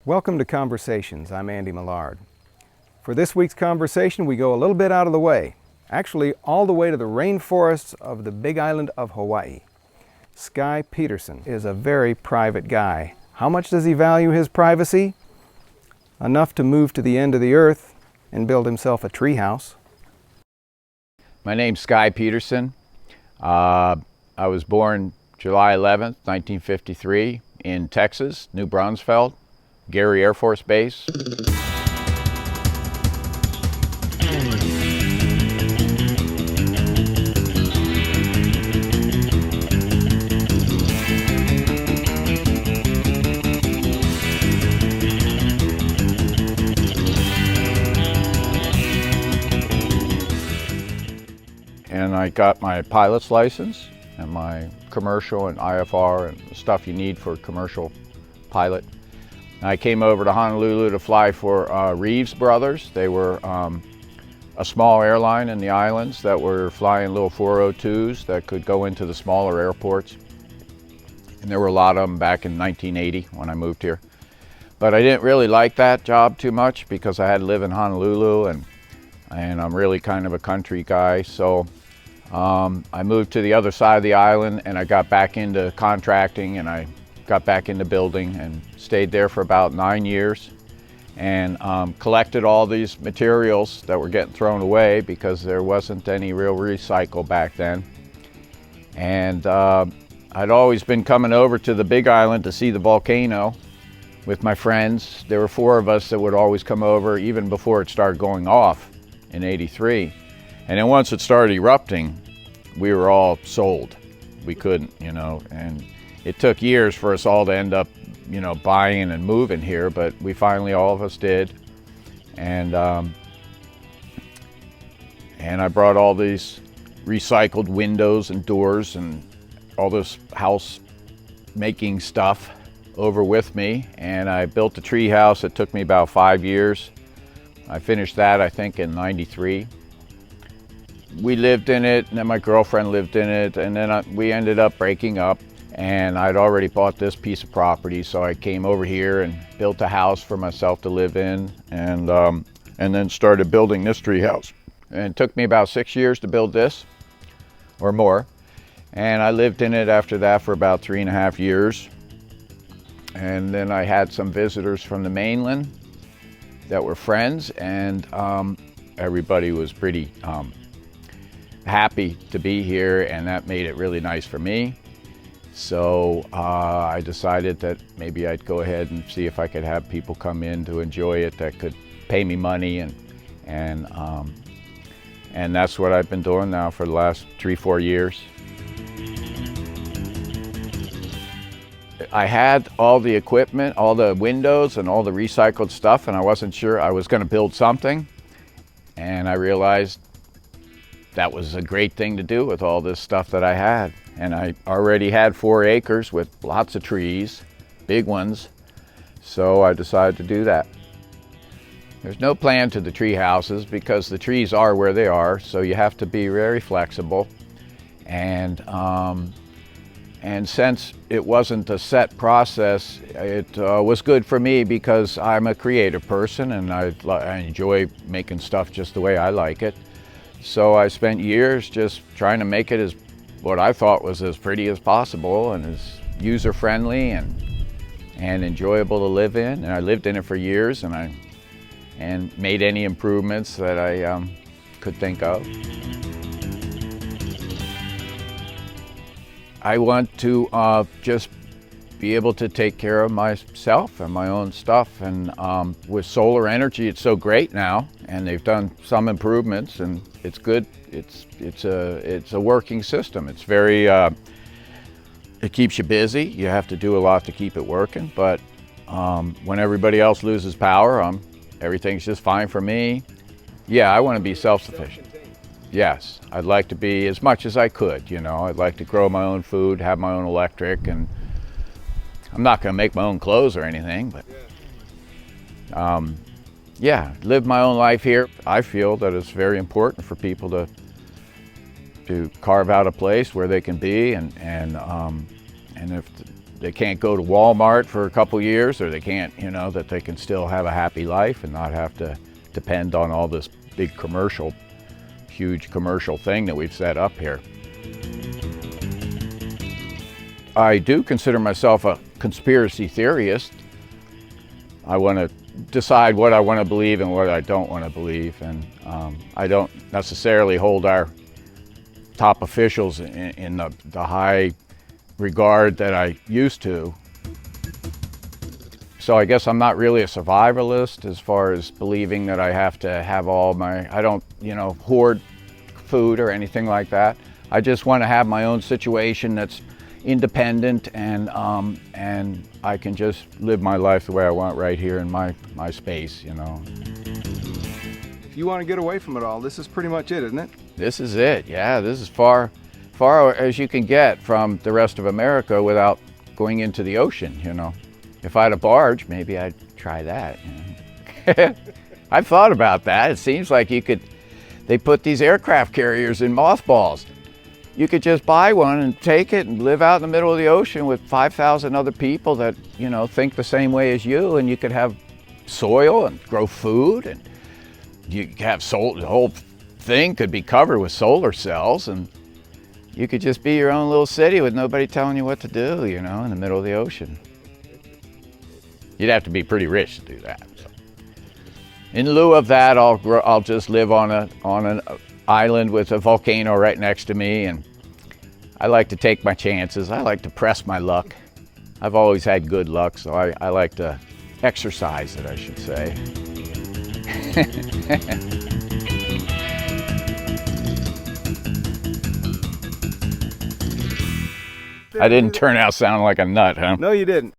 Welcome to Conversations. I'm Andy Millard. For this week's conversation, we go a little bit out of the way, actually all the way to the rainforests of the Big Island of Hawaii. Skye Peterson is a very private guy. How much does he value his privacy? Enough to move to the end of the earth and build himself a treehouse. My name's Skye Peterson. I was born July 11th, 1953 in Texas, New Braunfels, Gary Air Force Base. And I got my pilot's license and my commercial and IFR and the stuff you need for a commercial pilot. I came over to Honolulu to fly for Reeves Brothers. They were a small airline in the islands that were flying little 402s that could go into the smaller airports. And there were a lot of them back in 1980 when I moved here. But I didn't really like that job too much because I had to live in Honolulu and I'm really kind of a country guy. So I moved to the other side of the island and I got back into contracting and I got back into building and stayed there for about 9 years and collected all these materials that were getting thrown away because there wasn't any real recycle back then. And I'd always been coming over to the Big Island to see the volcano with my friends. There were 4 of us that would always come over even before it started going off in '83. And then once it started erupting, we were all sold. We couldn't, and it took years for us all to end up, buying and moving here, but we finally, all of us did. And I brought all these recycled windows and doors and all this house making stuff over with me. And I built a tree house. It took me about 5 years. I finished that, I think, in '93. We lived in it, and then my girlfriend lived in it, and then we ended up breaking up. And I'd already bought this piece of property, so I came over here and built a house for myself to live in, and then started building this tree house. And it took me about 6 years to build this, or more. And I lived in it after that for about 3.5 years. And then I had some visitors from the mainland that were friends, and everybody was pretty happy to be here, and that made it really nice for me. So I decided that maybe I'd go ahead and see if I could have people come in to enjoy it that could pay me money, and that's what I've been doing now for the last 3-4 years. I had all the equipment, all the windows and all the recycled stuff, and I wasn't sure. I was going to build something, and I realized that was a great thing to do with all this stuff that I had. And I already had 4 acres with lots of trees, big ones, so I decided to do that. There's no plan to the tree houses because the trees are where they are, so you have to be very flexible. And since it wasn't a set process, it was good for me because I'm a creative person and I enjoy making stuff just the way I like it. So I spent years just trying to make it as what I thought was as pretty as possible and as user-friendly and enjoyable to live in. And I lived in it for years and made any improvements that I could think of. I want to just be able to take care of myself and my own stuff. And with solar energy, it's so great now, and they've done some improvements, and it's good. It's a working system. It's very it keeps you busy. You have to do a lot to keep it working, but when everybody else loses power, everything's just fine for me. Yeah, I want to be self-sufficient. Yes, I'd like to be as much as I could, I'd like to grow my own food, have my own electric, and I'm not going to make my own clothes or anything, but yeah, live my own life here. I feel that it's very important for people to carve out a place where they can be, and if they can't go to Walmart for a couple years, or they can't, you know, that they can still have a happy life and not have to depend on all this big commercial, huge commercial thing that we've set up here. I do consider myself a conspiracy theorist. I want to decide what I want to believe and what I don't want to believe, and I don't necessarily hold our top officials in the high regard that I used to. So I guess I'm not really a survivalist as far as believing that I have to have I don't, you know, hoard food or anything like that. I just want to have my own situation that's independent, and I can just live my life the way I want right here in my space, you know. If you want to get away from it all, this is pretty much it, isn't it? This is it, yeah. This is far as you can get from the rest of America without going into the ocean, you know. If I had a barge, maybe I'd try that. You know? I've thought about that. It seems like they put these aircraft carriers in mothballs. You could just buy one and take it and live out in the middle of the ocean with 5,000 other people that, you know, think the same way as you, and you could have soil and grow food, and you have the whole thing could be covered with solar cells, and you could just be your own little city with nobody telling you what to do, you know, in the middle of the ocean. You'd have to be pretty rich to do that. So. In lieu of that, I'll just live on an island with a volcano right next to me, and I like to take my chances. I like to press my luck. I've always had good luck, so I like to exercise it, I should say. I didn't turn out sounding like a nut, huh? No, you didn't.